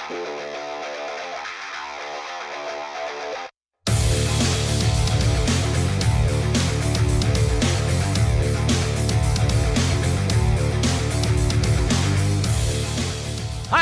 Hi,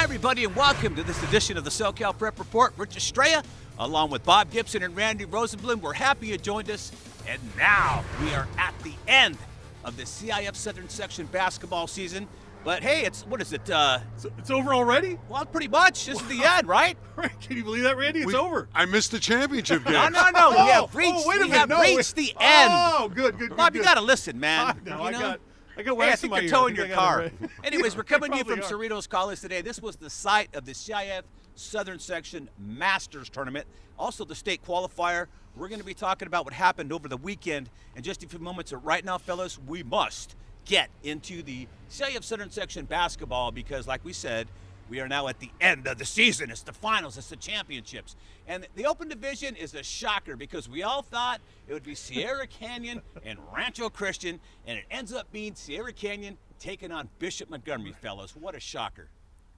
everybody, and welcome to this edition of the SoCal Prep Report. Rich Estrella, along with Bob Gibson and Randy Rosenblum. We're happy you joined us. And now we are at the end of the CIF Southern Section basketball season. But hey, it's It's over already? Well, pretty much. This is the end, right? Can you believe that, Randy? It's over. I missed the championship game. No. We have reached the end. Oh, good. Bob, you got to listen, man. I got Hey, I wax in think my you're ear. towing I your think I got car. it right. Anyways, we're coming to you from Probably are. Cerritos College today. This was the site of the CIF Southern Section Masters Tournament, also the state qualifier. We're going to be talking about what happened over the weekend in just a few moments. But right now, fellas, we must get into the CIF Southern Section basketball because, like we said, we are now at the end of the season. It's the finals. It's the championships. And the Open Division is a shocker because we all thought it would be Sierra Canyon and Rancho Christian, and it ends up being Sierra Canyon taking on Bishop Montgomery, fellas. What a shocker.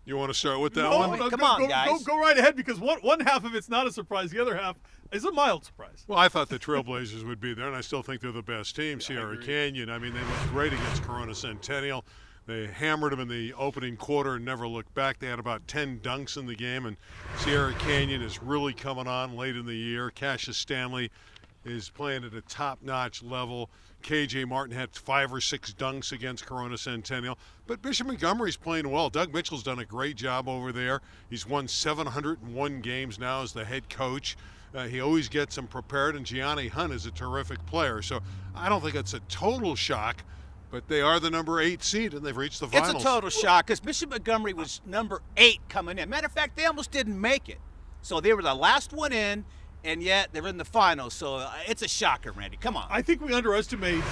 You want to start with that No, one? no, Come go- on, go- guys. Go right ahead because one half of it's not a surprise. The other half is a mild surprise. Well, I thought the Trailblazers would be there, and I still think they're the best team, Sierra agree. Canyon. I mean, they looked great against Corona Centennial. They hammered them in the opening quarter and never looked back. They had about 10 dunks in the game, and Sierra Canyon is really coming on late in the year. Cassius Stanley is playing at a top-notch level. KJ Martin had 5 or 6 dunks against Corona Centennial. But Bishop Montgomery's playing well. Doug Mitchell's done a great job over there. He's won 701 games now as the head coach. He always gets them prepared, and Gianni Hunt is a terrific player. So I don't think it's a total shock, but they are the number 8 seed, and they've reached the finals. It's a total shock because Bishop Montgomery was number 8 coming in. Matter of fact, they almost didn't make it. So they were the last one in, and yet they're in the finals. So it's a shocker, Randy. Come on. I think we underestimate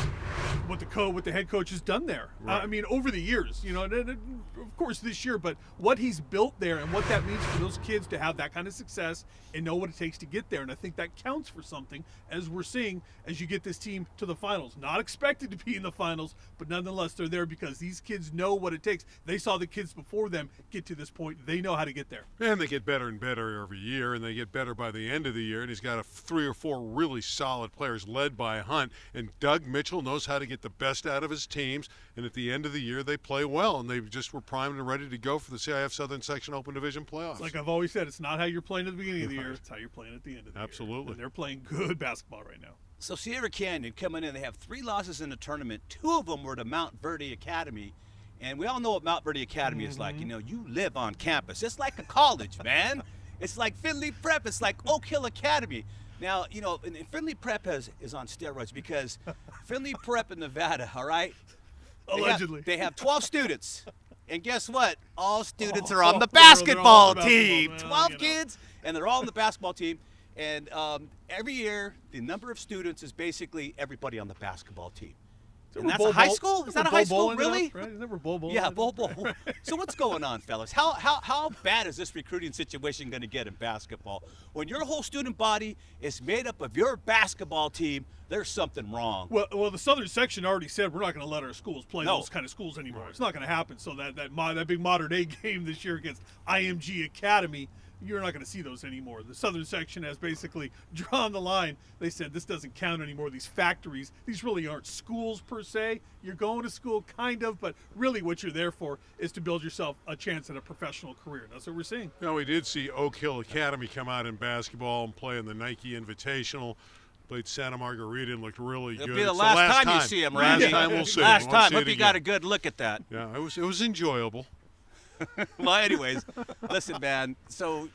what the head coach has done there. Right. I mean, over the years, and of course this year, but what he's built there and what that means for those kids to have that kind of success and know what it takes to get there. And I think that counts for something, as we're seeing as you get this team to the finals. Not expected to be in the finals, but nonetheless they're there because these kids know what it takes. They saw the kids before them get to this point. They know how to get there. And they get better and better every year, and they get better by the end of the year. And he's got 3 or 4 really solid players led by Hunt. And Doug Mitchell knows how to get the best out of his teams. And at the end of the year, they play well. And they just were primed and ready to go for the CIF Southern Section Open Division playoffs. Like I've always said, it's not how you're playing at the beginning of the year. It's how you're playing at the end of the year. Absolutely. And they're playing good basketball right now. So Sierra Canyon coming in, they have 3 losses in the tournament. 2 of them were to Mount Verde Academy. And we all know what Mount Verde Academy is like. You live on campus. It's like a college, man. It's like Finley Prep. It's like Oak Hill Academy. Now, and Finley Prep is on steroids because Finley Prep in Nevada, all right? Allegedly. They have 12 students. And guess what? All students are they're on the all basketball on the team. basketball, man. 12 kids, and they're all on the basketball team. And every year, the number of students is basically everybody on the basketball team. And that's a high school? Is that a high school, really? Right? Isn't that where Bol Bol Yeah, ended Bol up? Bol. So what's going on, fellas? How bad is this recruiting situation going to get in basketball? When your whole student body is made up of your basketball team, there's something wrong. Well, the Southern Section already said we're not going to let our schools play No. those kind of schools anymore. It's not going to happen. So that big modern day game this year against IMG Academy, you're not going to see those anymore. The Southern Section has basically drawn the line. They said this doesn't count anymore. These factories, these really aren't schools per se. You're going to school kind of, but really what you're there for is to build yourself a chance at a professional career. That's what we're seeing. Now, we did see Oak Hill Academy come out in basketball and play in the Nike Invitational. Played Santa Margarita and looked really It'll good. be the It's last time you see him, Randy. Last time we'll see Last him. Won't time. see Hope it you got a again. good look at that. Yeah, it was enjoyable. Well, anyways, listen, man. So,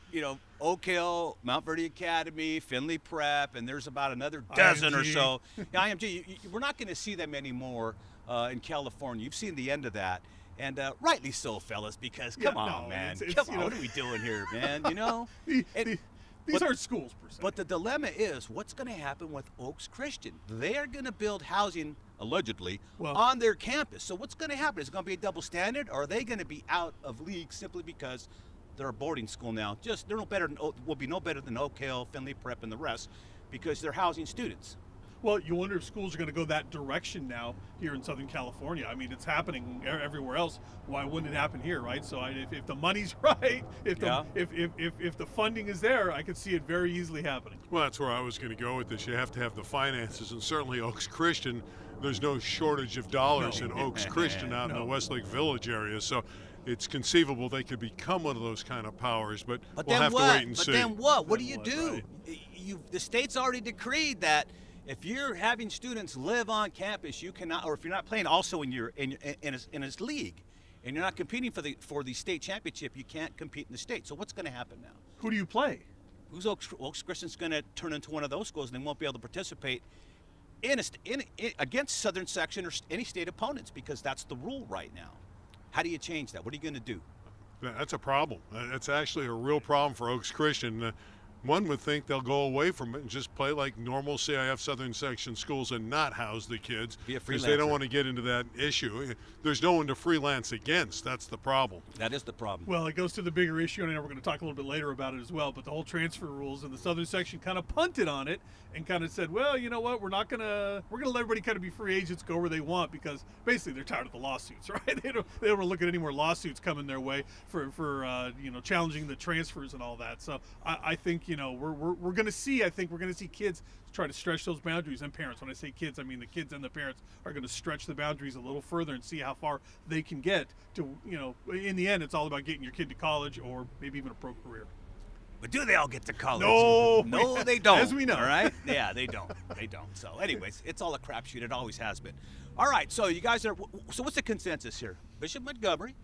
Oak Hill, Mount Verde Academy, Finley Prep, and there's about another dozen or IMG. so. Yeah, IMG, we're not going to see them anymore in California. You've seen the end of that. And rightly so, fellas, because come on, man. Come on, what are we doing here, man? These aren't schools per se. But the dilemma is, what's going to happen with Oaks Christian? They are going to build housing, allegedly, on their campus. So what's going to happen? Is it going to be a double standard, or are they going to be out of league simply because they're a boarding school now? They're no better than will be no better than Oak Hill, Finley Prep, and the rest, because they're housing students. Well, you wonder if schools are going to go that direction now here in Southern California. I mean, it's happening everywhere else. Why wouldn't it happen here, right? So if the money's right, if the funding is there, I could see it very easily happening. Well, that's where I was going to go with this. You have to have the finances, and certainly Oaks Christian, there's no shortage of dollars in Oaks Christian out in the Westlake Village area. So it's conceivable they could become one of those kind of powers, but we'll have to wait and see. But then what? What do you do? Right. The state's already decreed that if you're having students live on campus, you cannot, or if you're not playing also in a league, and you're not competing for the state championship, you can't compete in the state. So what's going to happen now? Who do you play? Who's Oaks Christian's going to turn into one of those schools, and they won't be able to participate against Southern Section or any state opponents, because that's the rule right now. How do you change that? What are you going to do? That's a problem. That's actually a real problem for Oaks Christian. One would think they'll go away from it and just play like normal CIF Southern Section schools and not house the kids, because they don't want to get into that issue. There's no one to freelance against. That's the problem. That is the problem. Well, it goes to the bigger issue, and I know we're going to talk a little bit later about it as well, but the whole transfer rules and the Southern Section kind of punted on it and kind of said, well, you know what, we're going to let everybody kind of be free agents, go where they want, because basically they're tired of the lawsuits, right? They don't want to look at any more lawsuits coming their way for challenging the transfers and all that. So I think, we're going to see, kids try to stretch those boundaries, and parents. When I say kids, I mean the kids and the parents are going to stretch the boundaries a little further and see how far they can get to, in the end, it's all about getting your kid to college or maybe even a pro career. But do they all get to college? No, they don't. As we know. All right? Yeah, they don't. So anyways, it's all a crapshoot. It always has been. All right, so you guys so what's the consensus here? Bishop Montgomery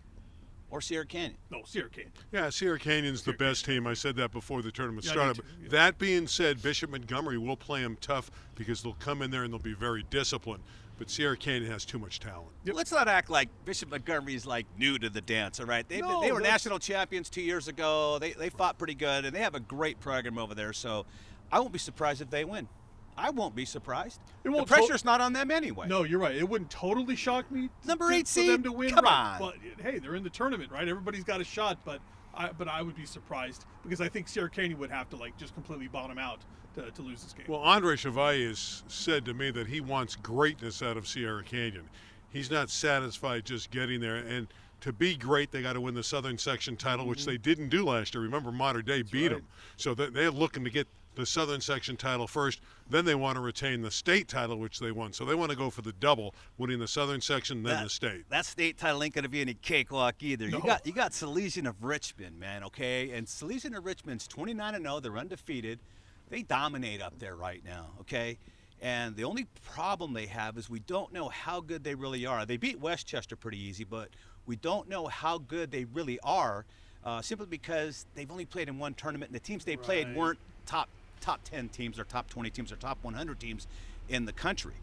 or Sierra Canyon? No, Sierra Canyon. Yeah, Sierra Canyon's the best team. I said that before the tournament started. Yeah. That being said, Bishop Montgomery will play them tough because they'll come in there and they'll be very disciplined. But Sierra Canyon has too much talent. Yep. Let's not act like Bishop Montgomery is like new to the dance, all right? They were national champions 2 years ago. They fought pretty good, and they have a great program over there. So I won't be surprised if they win. I won't be surprised. The pressure's not on them anyway. No, you're right. It wouldn't totally shock me Number 8 seed? for them to win. Come on. But hey, they're in the tournament, right? Everybody's got a shot, but I would be surprised because I think Sierra Canyon would have to just completely bottom out to lose this game. Well, Andre Chevalier has said to me that he wants greatness out of Sierra Canyon. He's not satisfied just getting there, and to be great, they got to win the Southern Section title, which they didn't do last year. Remember, Mater Dei beat them, so they're looking to get the Southern Section title first. Then they want to retain the state title, which they won. So they want to go for the double, winning the Southern Section, then the state. That state title ain't going to be any cakewalk either. No. You got Salesian of Richmond, man, okay? And Salesian of Richmond's 29-0. They're undefeated. They dominate up there right now, okay? And the only problem they have is we don't know how good they really are. They beat Westchester pretty easy, but we don't know how good they really are, simply because they've only played in one tournament, and the teams they played weren't top 10 teams or top 20 teams or top 100 teams in the country,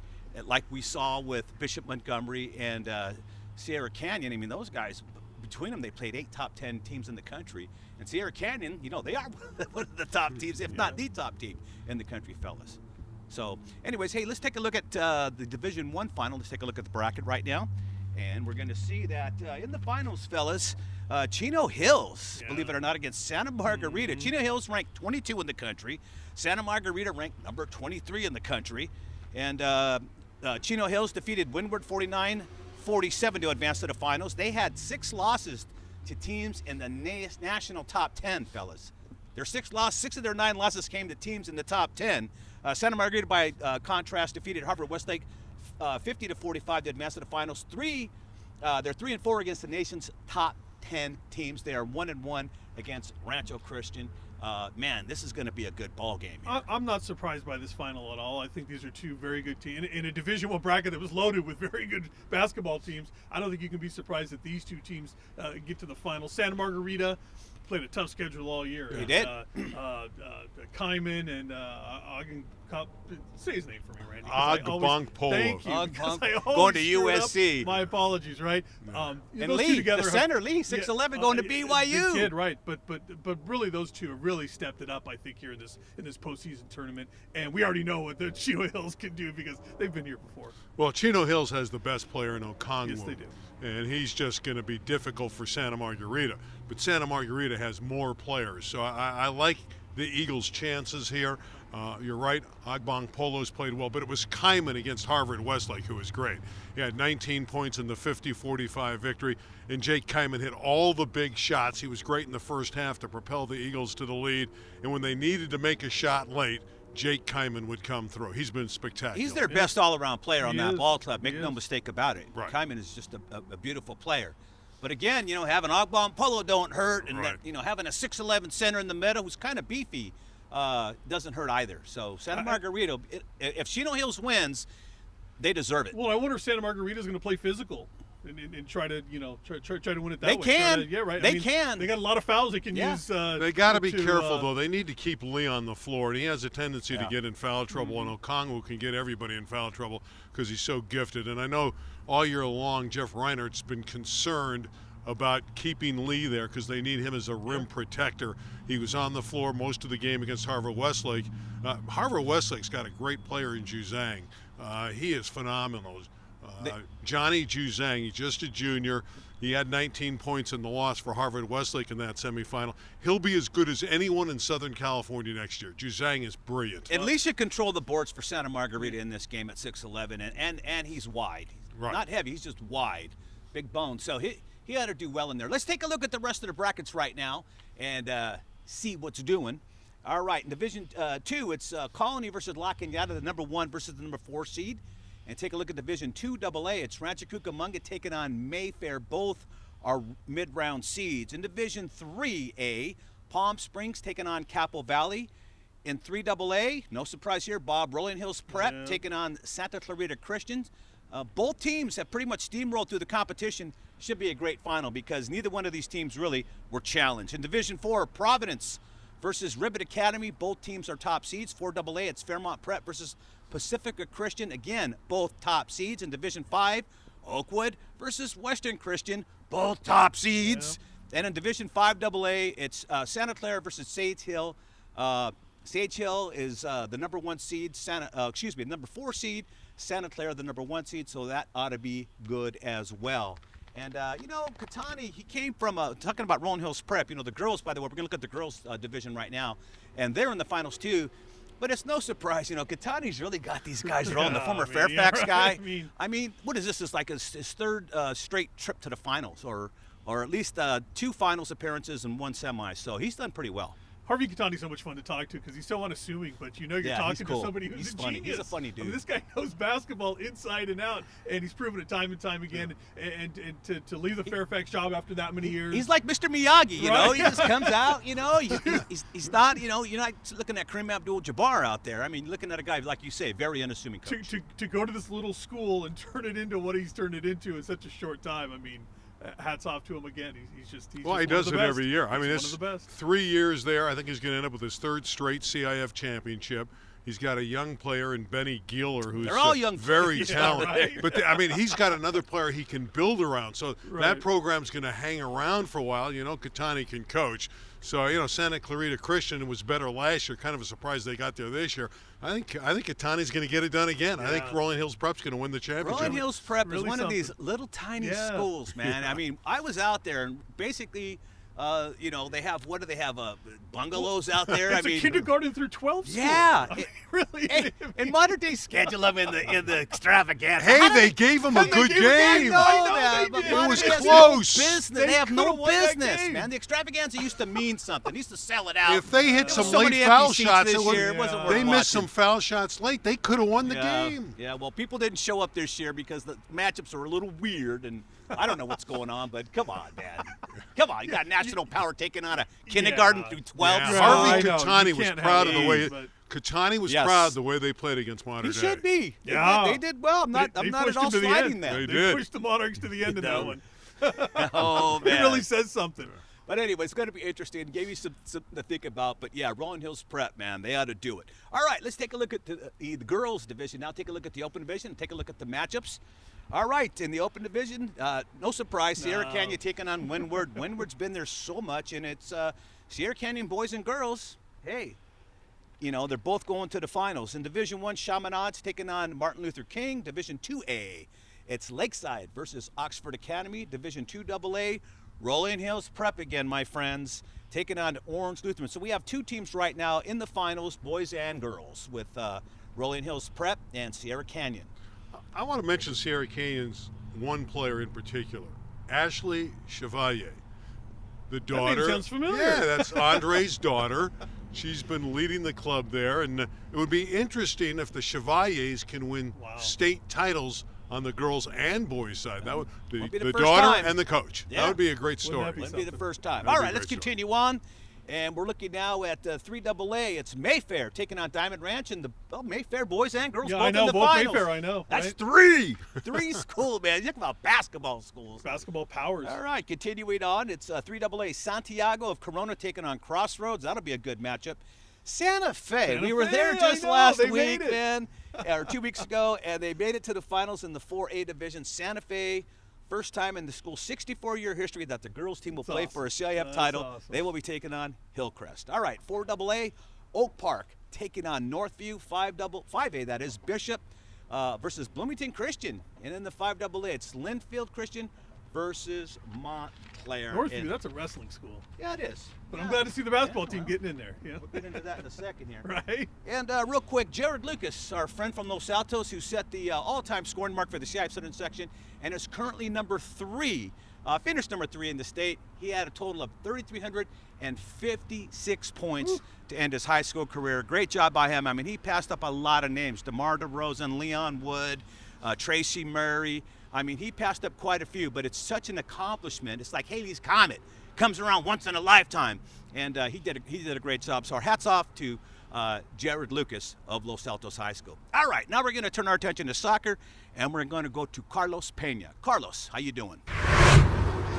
like we saw with Bishop Montgomery and Sierra Canyon. I mean, those guys, between them, they played 8 top 10 teams in the country. And Sierra Canyon, they are one of the top teams, if not the top team in the country, fellas. So anyways, hey, let's take a look at the Division I final. Let's take a look at the bracket right now. And we're going to see that in the finals, fellas, Chino Hills, believe it or not, against Santa Margarita. Chino Hills ranked 22 in the country. Santa Margarita ranked number 23 in the country. And Chino Hills defeated Windward 49-47 to advance to the finals. They had 6 losses to teams in the national top 10, fellas. Their 6 of their 9 losses came to teams in the top 10. Santa Margarita, by contrast, defeated Harvard Westlake 50-45 to advance to the finals. They're 3-4 against the nation's top 10 teams. They are 1-1 against Rancho Christian. Man, this is going to be a good ball game here. I'm not surprised by this final at all. I think these are 2 very good teams in a Division I bracket that was loaded with very good basketball teams. I don't think you can be surprised that these 2 teams get to the final. Santa Margarita played a tough schedule all year. They did. Kyman and say his name for me, Randy. Agbonkpolo. Thank you. Going to USC. My apologies, right? And those Lee, 2 together, the center, Lee, 6'11", going to BYU. The kid, right? But really, those 2 have really stepped it up, I think, here in this postseason tournament. And we already know what the Chino Hills can do because they've been here before. Well, Chino Hills has the best player in Okongwu. Yes, they do. And he's just going to be difficult for Santa Margarita. But Santa Margarita has more players. So I like the Eagles' chances here. You're right, Agbong Polo's played well, but it was Kyman against Harvard Westlake who was great. He had 19 points in the 50-45 victory, and Jake Kyman hit all the big shots. He was great in the first half to propel the Eagles to the lead, and when they needed to make a shot late, Jake Kyman would come through. He's been spectacular. He's their best all-around player on that ball club. Make He no is. mistake about it. Right. Kyman is just a beautiful player. But again, having Agbon Polo don't hurt, and Right. having a 6'11" center in the middle who's kind of beefy doesn't hurt either. So Santa Margarita, if Chino Hills wins, they deserve it. Well, I wonder if Santa Margarita's going to play physical and try to try to win it that They way. can. Yeah, right. They can. They got a lot of fouls they can Yeah. use. They got to be careful, though. They need to keep Lee on the floor, and he has a tendency to Yeah. get in foul trouble, and Okongwu can get everybody in foul trouble because he's so gifted. And I know all year long Jeff Reinert's been concerned about keeping Lee there because they need him as a rim protector. He was on the floor most of the game against Harvard Westlake. Harvard Westlake's got a great player in Juzang. He is phenomenal. Johnny Juzang, he's just a junior. He had 19 points in the loss for Harvard Westlake in that semifinal. He'll be as good as anyone in Southern California next year. Juzang is brilliant. At least you control the boards for Santa Margarita in this game at 6'11", and he's wide. Right. Not heavy, he's just wide. Big bone. So he ought to do well in there. Let's take a look at the rest of the brackets right now and see what's doing. All right, in Division 2, it's Colony versus La Cañada, the number 1 versus the number 4 seed. And take a look at Division 2 AA. It's Rancho Cucamonga taking on Mayfair. Both are mid-round seeds. In Division 3A, Palm Springs taking on Capo Valley. In 3AA, no surprise here, Bob Rolling Hills Prep taking on Santa Clarita Christians. Both teams have pretty much steamrolled through the competition. Should be a great final because neither one of these teams really were challenged. In Division 4, Providence versus Ribbit Academy. Both teams are top seeds. 4AA, it's Fairmont Prep versus Pacifica Christian. Again, both top seeds. In Division 5, Oakwood versus Western Christian. Both top seeds. And in Division 5AA, it's Santa Clara versus Sage Hill. Sage Hill is the number 1 seed. Number 4 seed. Santa Clara, the number 1 seed. So that ought to be good as well. And, Katani, he came from, talking about Rolling Hills Prep, the girls, by the way, we're going to look at the girls division right now, and they're in the finals too. But it's no surprise, Katani's really got these guys rolling. The former Fairfax guy. I mean, what is this? It's like his third straight trip to the finals, or at least 2 finals appearances and 1 semi. So he's done pretty well. Harvey Katani's so much fun to talk to because he's so unassuming, but you're Yeah, talking he's cool. to somebody who's He's a funny. genius. He's a funny dude. I mean, this guy knows basketball inside and out, and he's proven it time and time again. And to leave the Fairfax job after that many years. He's like Mr. Miyagi, you Right. know. He just comes out, he's not, you're not looking at Kareem Abdul-Jabbar out there. I mean, looking at a guy, like you say, very unassuming coach. to go to this little school and turn it into what he's turned it into in such a short time. I mean, hats off to him again. He's just Well, one he of does the it best. every year. I mean, He's it's one of the best. 3 years there. I think he's going to end up with his 3rd straight CIF championship. He's got a young player in Benny Gieler who's They're all young very players. talented. Right. But I mean, he's got another player he can build around. So that Right. program's going to hang around for a while. Katani can coach. So Santa Clarita Christian was better last year. Kind of a surprise they got there this year. I think Katani's going to get it done again. I think Yeah. Rolling Hills Prep's going to win the championship. Rolling Hills Prep is Really one of these something. little tiny Yeah. schools, man. I mean, I was out there and basically, they have, what do they have, bungalows out there? It's I mean, a kindergarten through 12 school. Yeah. I mean, really. Hey, in modern day schedule them in the extravaganza. Hey, How do they gave him a good gave him a I game. know I know that, they but did. modern It was day has close. No business. They They have no could've won that business, game. man. The extravaganza used to mean something. They used to sell it out. If they hit some So many late empty foul seats shots, this year, it wasn't worth they missed some watching. foul shots late. They could have won the game. Yeah, well, people didn't show up this year because the matchups are a little weird, and I don't know what's going on, but come on, man. Come on, you got national power taking on a kindergarten through 12. Yeah. Yeah, Harvey I know. Katani You was can't proud of have the way. these, but- Katani was Yes. proud of the way they played against Modern He Day. should be. Yeah. They did well. I'm not They at pushed all him to the sliding end. that. They They did. pushed the Monarchs to the end of that No. one. Oh, It man. really says something. But anyway, it's going to be interesting. Gave you some to think about. But yeah, Rolling Hills Prep, man, they ought to do it. All right, let's take a look at the girls division. Now take a look at the open division. Take a look at the matchups. All right, in the open division, no surprise, Sierra Canyon taking on Windward. Windward's been there so much, and it's Sierra Canyon boys and girls. Hey, they're both going to the finals. In Division 1, Chaminades taking on Martin Luther King. Division 2A, it's Lakeside versus Oxford Academy. Division 2 AA, Rolling Hills Prep again, my friends, taking on Orange Lutheran. So we have two teams right now in the finals, boys and girls, with Rolling Hills Prep and Sierra Canyon. I want to mention Sierra Canyon's one player in particular, Ashley Chevalier, the daughter. That name sounds familiar. Yeah, that's Andre's daughter. She's been leading the club there, and it would be interesting if the Chevaliers can win state titles on the girls and boys side. That would be the daughter time. And the coach. Yeah. That would be a great story. Wouldn't be the first time. That'd All be a right, let's great continue on. And we're looking now at 3AA. It's Mayfair taking on Diamond Ranch, and the Mayfair boys and girls Yeah, both I know, in the both finals. Mayfair, I know. That's right? Three. three schools, man. You talk about basketball schools. Basketball powers. All right, continuing on. It's 3AA Santiago of Corona taking on Crossroads. That'll be a good matchup. Santa Fe. We were there just last week, man, or 2 weeks ago, and they made it to the finals in the 4A division. Santa Fe, first time in the school's 64-year history that the girls team will play for a CIF title. Awesome. They will be taking on Hillcrest. All right, 4AA Oak Park taking on Northview. 5A, that is, Bishop versus Bloomington Christian. And in the 5AA, it's Linfield Christian versus Montclair. Northview, that's a wrestling school. Yeah, it is. But I'm glad to see the basketball team getting in there. Yeah. We'll get into that in a second here. Right? And real quick, Jared Lucas, our friend from Los Altos, who set the all-time scoring mark for the CIF Southern section and is currently number 3, finished number 3 in the state. He had a total of 3,356 points to end his high school career. Great job by him. I mean, he passed up a lot of names. DeMar DeRozan, Leon Wood, Tracy Murray. I mean, he passed up quite a few, but it's such an accomplishment. It's like Halley's Comet. Comes around once in a lifetime. And he did a great job. So our hats off to Jared Lucas of Los Altos High School. All right, now we're going to turn our attention to soccer, and we're going to go to Carlos Pena. Carlos, how you doing?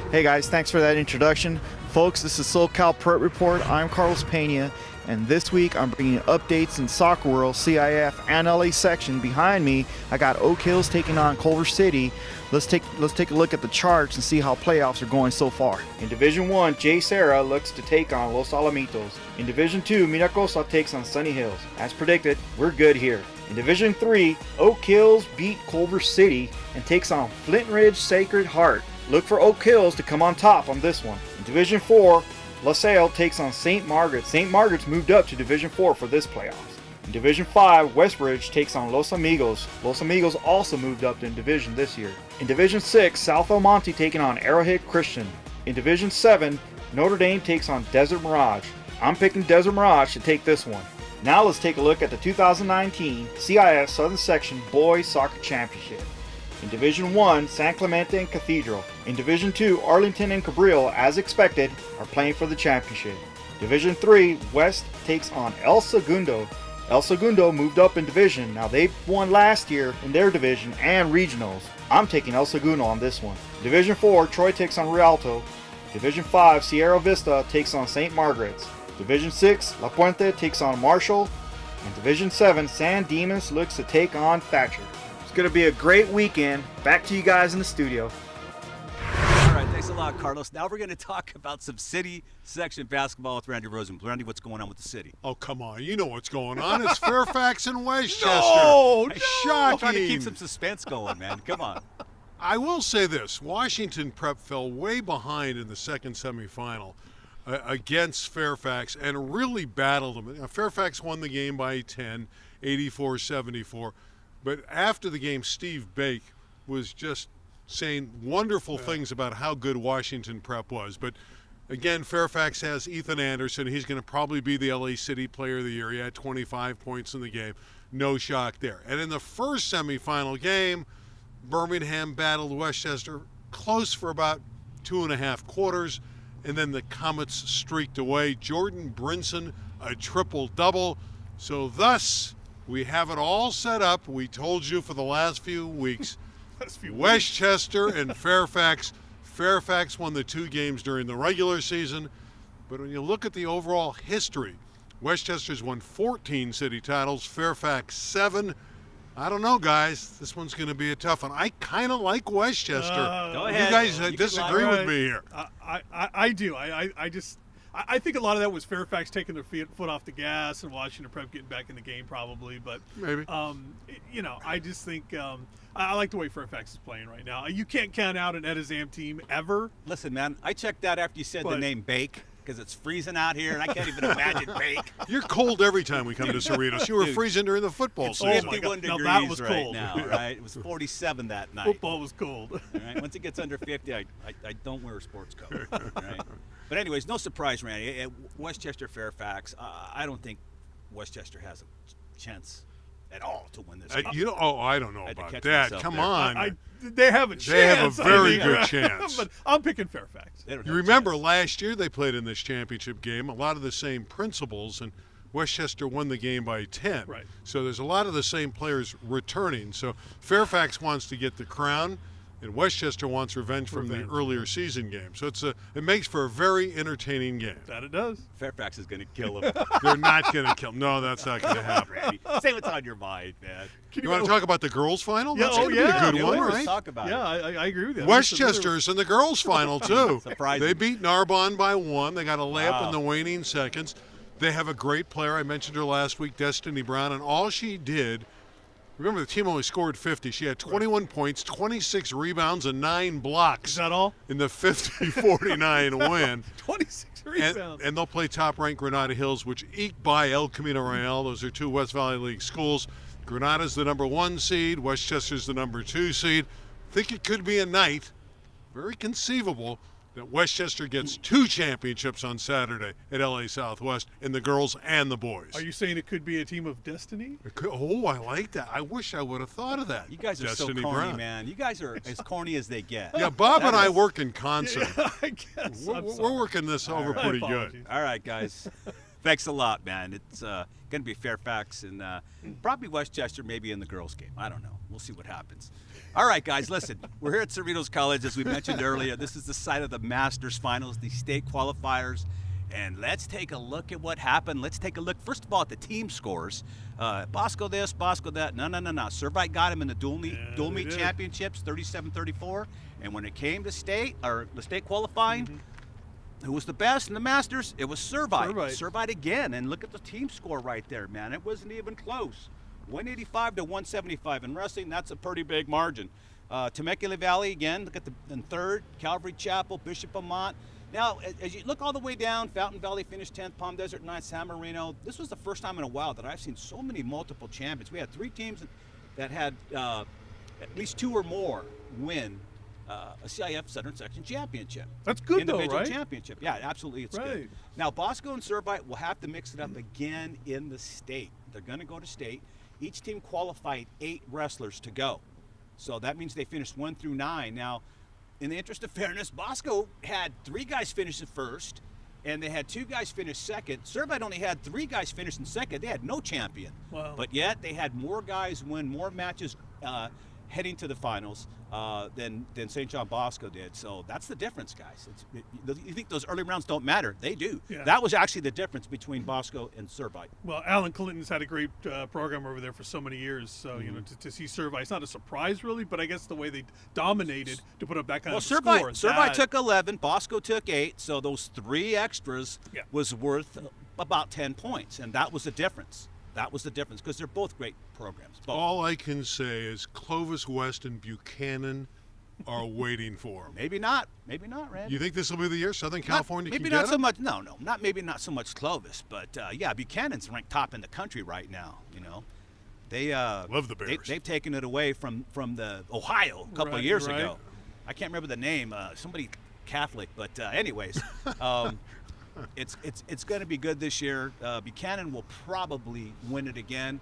Hey guys, thanks for that introduction. Folks, this is SoCal Prep Report. I'm Carlos Pena, and this week I'm bringing you updates in Soccer World, CIF, and LA section. Behind me, I got Oak Hills taking on Culver City. Let's take a look at the charts and see how playoffs are going so far. In Division 1, J. Serra looks to take on Los Alamitos. In Division 2, Miracosa takes on Sunny Hills. As predicted, we're good here. In Division 3, Oak Hills beat Culver City and takes on Flint Ridge Sacred Heart. Look for Oak Hills to come on top on this one. In Division 4, LaSalle takes on St. Margaret's. St. Margaret's moved up to Division 4 for this playoffs. In Division 5, Westbridge takes on Los Amigos. Los Amigos also moved up in division this year. In Division 6, South El Monte taking on Arrowhead Christian. In Division 7, Notre Dame takes on Desert Mirage. I'm picking Desert Mirage to take this one. Now let's take a look at the 2019 CIF Southern Section Boys Soccer Championship. In Division 1, San Clemente and Cathedral. In Division 2, Arlington and Cabrillo, as expected, are playing for the championship. Division 3, West takes on El Segundo. El Segundo moved up in division. Now they won last year in their division and regionals. I'm taking El Segundo on this one. Division 4, Troy takes on Rialto. Division 5, Sierra Vista takes on St. Margaret's. Division 6, La Puente takes on Marshall. And Division 7, San Dimas looks to take on Thatcher. It's going to be a great weekend. Back to you guys in the studio. All right, thanks a lot, Carlos. Now we're going to talk about some city section basketball with Randy Rosen. Randy, what's going on with the city? Oh, come on. You know what's going on. It's Fairfax and Westchester. No, Shocking. Trying to keep some suspense going, man. Come on. I will say this. Washington Prep fell way behind in the second semifinal against Fairfax and really battled them. Fairfax won the game by 10, 84-74. But after the game, Steve Bake was just saying wonderful things about how good Washington Prep was. But again, Fairfax has Ethan Anderson. He's going to probably be the LA City Player of the Year. He had 25 points in the game. No shock there. And in the first semifinal game, Birmingham battled Westchester close for about 2.5 quarters, and then the Comets streaked away. Jordan Brinson, a triple-double. So thus, we have it all set up. We told you for the last few weeks. Westchester and Fairfax. Fairfax won the 2 games during the regular season. But when you look at the overall history, Westchester's won 14 city titles, Fairfax 7. I don't know, guys. This one's going to be a tough one. I kind of like Westchester. Go ahead. You guys You can disagree lie. with me here. I do. I think a lot of that was Fairfax taking their foot off the gas and Washington Prep getting back in the game probably. But Maybe. I just think I like the way Fairfax is playing right now. You can't count out an Edizam team ever. Listen, man, I checked that after you said the But- name Bake. because it's freezing out here, and I can't even imagine bake. You're cold every time we come to Cerritos. You were Dude, freezing during the football It's season. 51 Now degrees that was right cold. now, right? It was 47 that night. Football was cold. All right? Once it gets under 50, I don't wear a sports coat. All right? But anyways, no surprise, Randy. At Westchester Fairfax, I don't think Westchester has a chance at all to win this. I don't know I had to about catch that. myself Come there. on. They have a chance. They have a very I mean, good chance. But I'm picking Fairfax. They don't You have a remember chance. last year they played in this championship game, a lot of the same principles, and Westchester won the game by 10. Right. So there's a lot of the same players returning. So Fairfax wants to get the crown, and Westchester wants revenge from the earlier season game. So it makes for a very entertaining game. That it does. Fairfax is going to kill them. They're not going to kill. No, that's not going to happen. Randy, say what's on your mind, man. You want to talk about the girls' final? Yeah, That's oh, going to yeah. be a good Yeah, one, let's right? Talk about Yeah, it. I agree with you. Westchester's in the girls' final, too. Surprising. They beat Narbonne by 1. They got a layup Wow. in the waning seconds. They have a great player. I mentioned her last week, Destiny Brown, and all she did, remember the team only scored 50. She had 21 points, 26 rebounds, and 9 blocks Is that all? in the 50-49 win. 26 rebounds. And they'll play top-ranked Granada Hills, which eke by El Camino Real. Those are two West Valley League schools. Granada's the number 1 seed. Westchester's the number 2 seed. Think it could be a night, very conceivable, that Westchester gets 2 championships on Saturday at LA Southwest in the girls and the boys. Are you saying it could be a team of destiny? Oh, I like that. I wish I would have thought of that. You guys are Destiny so corny, Brown. man. You guys are as corny as they get. Yeah, Bob and I work in concert. I guess. We're working this over right. pretty My good. apologies. All right, guys. Thanks a lot, man. It's going to be Fairfax and probably Westchester, maybe in the girls' game. I don't know. We'll see what happens. All right, guys, listen. We're here at Cerritos College, as we mentioned earlier. This is the site of the Masters Finals, the state qualifiers. And let's take a look at what happened. Let's take a look, first of all, at the team scores. Bosco this, Bosco that. No. Servite got him in the dual meet did. championships, 37-34. And when it came to the state qualifying, who was the best in the Masters? It was Servite. Servite again. And look at the team score right there, man. It wasn't even close. 185 to 175 in wrestling. That's a pretty big margin. Temecula Valley again. Look at in third. Calvary Chapel, Bishop Amat. Now, as you look all the way down, Fountain Valley finished 10th. Palm Desert 9th. San Marino. This was the first time in a while that I've seen so many multiple champions. We had 3 teams that had at least 2 or more win a CIF Southern Section Championship. That's good, though, Individual right? championship. Yeah, absolutely, it's good. Right. Now, Bosco and Servite will have to mix it up again in the state. They're going to go to state. Each team qualified 8 wrestlers to go. So that means they finished 1 through 9. Now, in the interest of fairness, Bosco had 3 guys finish in first, and they had 2 guys finish second. Servite only had 3 guys finish in second. They had no champion. Wow. But yet they had more guys win more matches heading to the finals than St. John Bosco did. So that's the difference, guys. You think those early rounds don't matter? They do. Yeah. That was actually the difference between Bosco and Servite. Well, Alan Clinton's had a great program over there for so many years. So, you know, to see Servite, it's not a surprise really, but I guess the way they dominated to put up that kind of score. Servite took 11, Bosco took 8, so those 3 extras Yeah. was worth about 10 points, and that was the difference. That was the difference, because they're both great programs. Both. All I can say is Clovis West and Buchanan are waiting for him. Maybe not, Randy. You think this will be the year Southern California maybe can not get so him? much. No, not so much Clovis, but yeah, Buchanan's ranked top in the country right now. You know, they Love the Bears. They've taken it away from the Ohio a couple of years Right. ago. I can't remember the name. Somebody Catholic, but anyways, it's going to be good this year. Buchanan will probably win it again.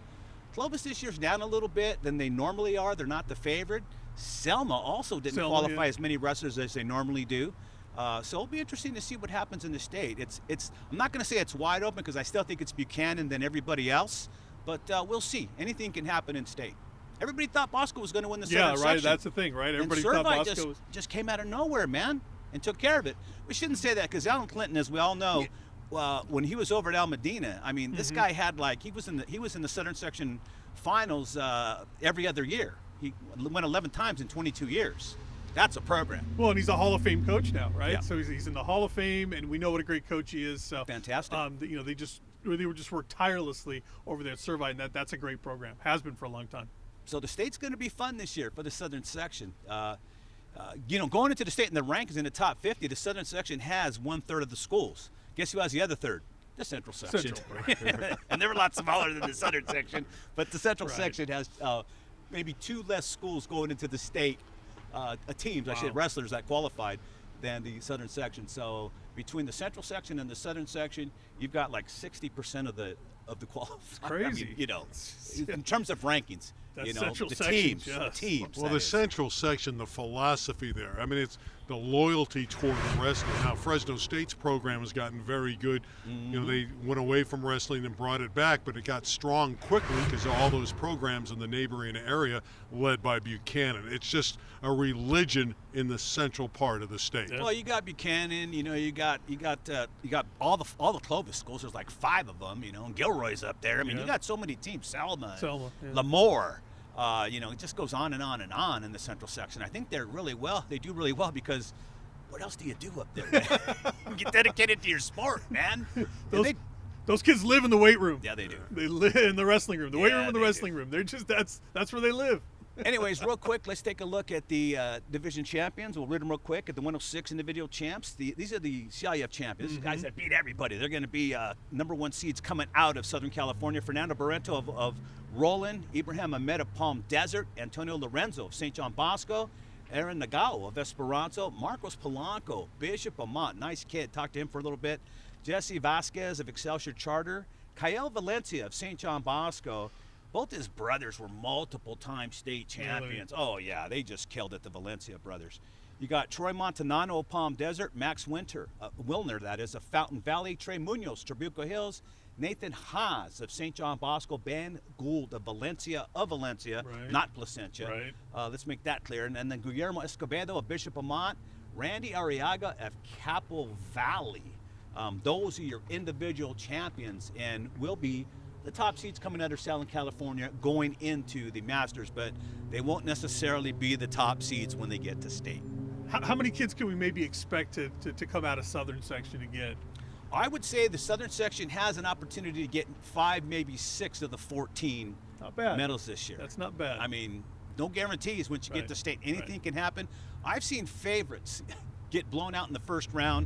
Clovis this year's down a little bit than they normally are. They're not the favorite. Selma also didn't qualify as many wrestlers as they normally do. So it'll be interesting to see what happens in the state. I'm not going to say it's wide open because I still think it's Buchanan than everybody else, but we'll see. Anything can happen in state. Everybody thought Bosco was going to win the Southern Yeah, right. section. That's the thing, right? Everybody and thought Servite Bosco was. just came out of nowhere, man, and took care of it. We shouldn't say that because Alan Clinton, as we all know, when he was over at Al Medina, I mean, this guy had he was in the Southern Section finals every other year. He went 11 times in 22 years. That's a program. Well, and he's a Hall of Fame coach now, right? Yeah. So he's in the Hall of Fame, and we know what a great coach he is. So Fantastic. You know, they were just worked tirelessly over there at Servite, and that's a great program. Has been for a long time. So the state's going to be fun this year for the Southern Section. You know, going into the state in the rankings in the top 50, the Southern Section has 1/3 of the schools. Guess who has the other third? The Central section. Central. And they're a lot smaller than the Southern section, but the Central Right. section has maybe 2 less schools going into the state, teams, I Wow. said wrestlers that qualified, than the Southern section. So between the Central section and the Southern section, you've got like 60% of the qualified. crazy. I mean, you know, in terms of rankings, That you know, Central the section, teams, yes. the teams. Well, that the is. Central section, the philosophy there. I mean, it's the loyalty toward wrestling. Now, Fresno State's program has gotten very good. You know, they went away from wrestling and brought it back, but it got strong quickly because of all those programs in the neighboring area led by Buchanan. It's just a religion in the central part of the state. Yeah. Well, you got Buchanan, you know, you got all the Clovis schools. There's like 5 of them, you know, and Gilroy's up there. I mean, Yeah. you got so many teams. Selma, yeah. Lemoore. You know, it just goes on and on and on in the Central section. I think they're really well. They do really well because what else do you do up there, man? Get dedicated to your sport, man. And Those kids live in the weight room. yeah, they do. They live in the wrestling room, the weight Yeah, room and the they wrestling room. They're just that's where they live. Anyways, real quick, let's take a look at the division champions. We'll read them real quick. At the 106 individual champs, these are the CIF champions. These are guys that beat everybody. They're going to be #1 seeds coming out of Southern California. Fernando Barrento of Roland, Ibrahim Ahmed of Palm Desert, Antonio Lorenzo of St. John Bosco, Aaron Nagao of Esperanza, Marcos Polanco, Bishop Amont, nice kid. Talked to him for a little bit. Jesse Vasquez of Excelsior Charter, Kyle Valencia of St. John Bosco. Both his brothers were multiple-time state champions. Oh, yeah, they just killed it, the Valencia brothers. You got Troy Montanano of Palm Desert, Max Wilner, that is, of Fountain Valley, Trey Munoz, Trabuco Hills, Nathan Haas of St. John Bosco, Ben Gould of Valencia, Right. not Placentia. Right. Let's make that clear. And then Guillermo Escobedo of Bishop Amont, Randy Arriaga of Capo Valley. Those are your individual champions and will be the top seeds coming out of Southern California going into the Masters, but they won't necessarily be the top seeds when they get to state. How many kids can we maybe expect to come out of Southern section again? I would say the Southern section has an opportunity to get 5, maybe 6 of the 14 Not bad. medals this year. That's not bad. I mean, no guarantees once you Right. get to state. Anything Right. can happen. I've seen favorites get blown out in the first round.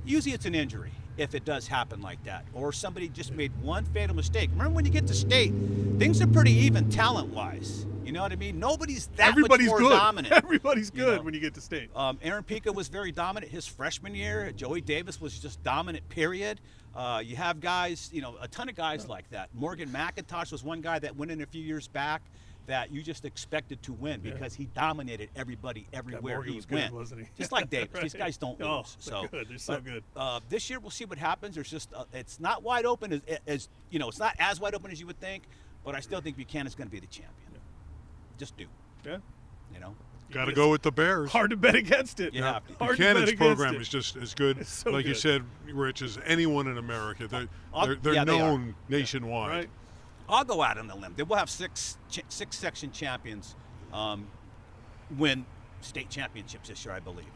Usually it's an injury if it does happen like that, or somebody just made one fatal mistake. Remember, when you get to state, things are pretty even talent-wise. You know what I mean? Nobody's that Everybody's much more good. dominant. Everybody's you good know? when you get to state. Aaron Pica was very dominant his freshman year. Joey Davis was just dominant, period. You have guys, you know, a ton of guys like that. Morgan McIntosh was one guy that went in a few years back that you just expected to win because he dominated everybody everywhere Morgan he was good, went. wasn't he? Just like Davis. Right. These guys don't Oh, lose. they're good. They're so good. This year we'll see what happens. There's just it's not wide open as you know, it's not as wide open as you would think, but I still think Buchanan's going to be the champion. Just do, Yeah. you know. Got to go with the Bears. Hard to bet against it. You have to. Hard to bet Buchanan's against program it. is just as good, It's so like you good. said, Rich, as anyone in America. They're Yeah, they are. known nationwide. Right. I'll go out on the limb. They will have six section champions win state championships this year, I believe.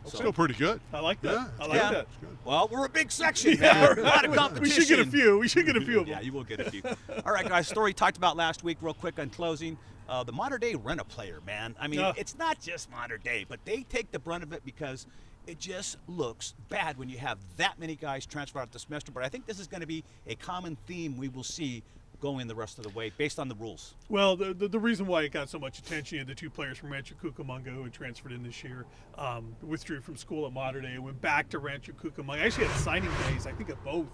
Still pretty good. I like that. Yeah, I it's like good. that. It's good. Well, we're a big section, Yeah, man. A lot of right. competition. We should get a few. We should get a few of them. Yeah, you will get a few. All right, guys. Story talked about last week, real quick on closing. The modern day rent-a-player, man. I mean, it's not just modern day, but they take the brunt of it because it just looks bad when you have that many guys transfer out this semester. But I think this is going to be a common theme we will see going the rest of the way based on the rules. Well, the reason why it got so much attention, you had the 2 players from Rancho Cucamonga who had transferred in this year, withdrew from school at Mater Dei, went back to Rancho Cucamonga. Actually had signing days, I think, at both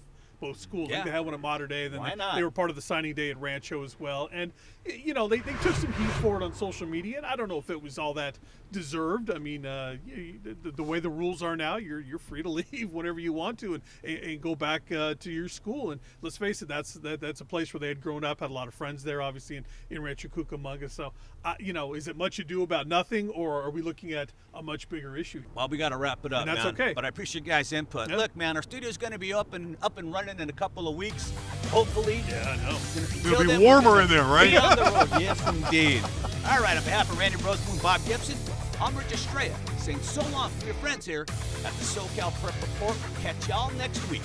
schools. Yeah. I think they had one at Mater Dei, then Why not? they were part of the signing day at Rancho as well. And, you know, they took some heat for it on social media, and I don't know if it was all that deserved. I mean, the way the rules are now, you're free to leave whenever you want to and go back to your school. And let's face it, that's a place where they had grown up, had a lot of friends there, obviously, in Rancho Cucamonga. So, you know, is it much ado about nothing, or are we looking at a much bigger issue? Well, we got to wrap it up, And that's man. okay. But I appreciate you guys' input. Yeah. Look, man, our studio's going to be up and running in a couple of weeks, hopefully. Yeah, I know. It'll Until then, be we're warmer gonna in there, be right? on the road. Yes, indeed. All right, on behalf of Randy Rosemoon, Bob Gibson, I'm Rich Estrella, saying so long from your friends here at the SoCal Prep Report. Catch y'all next week.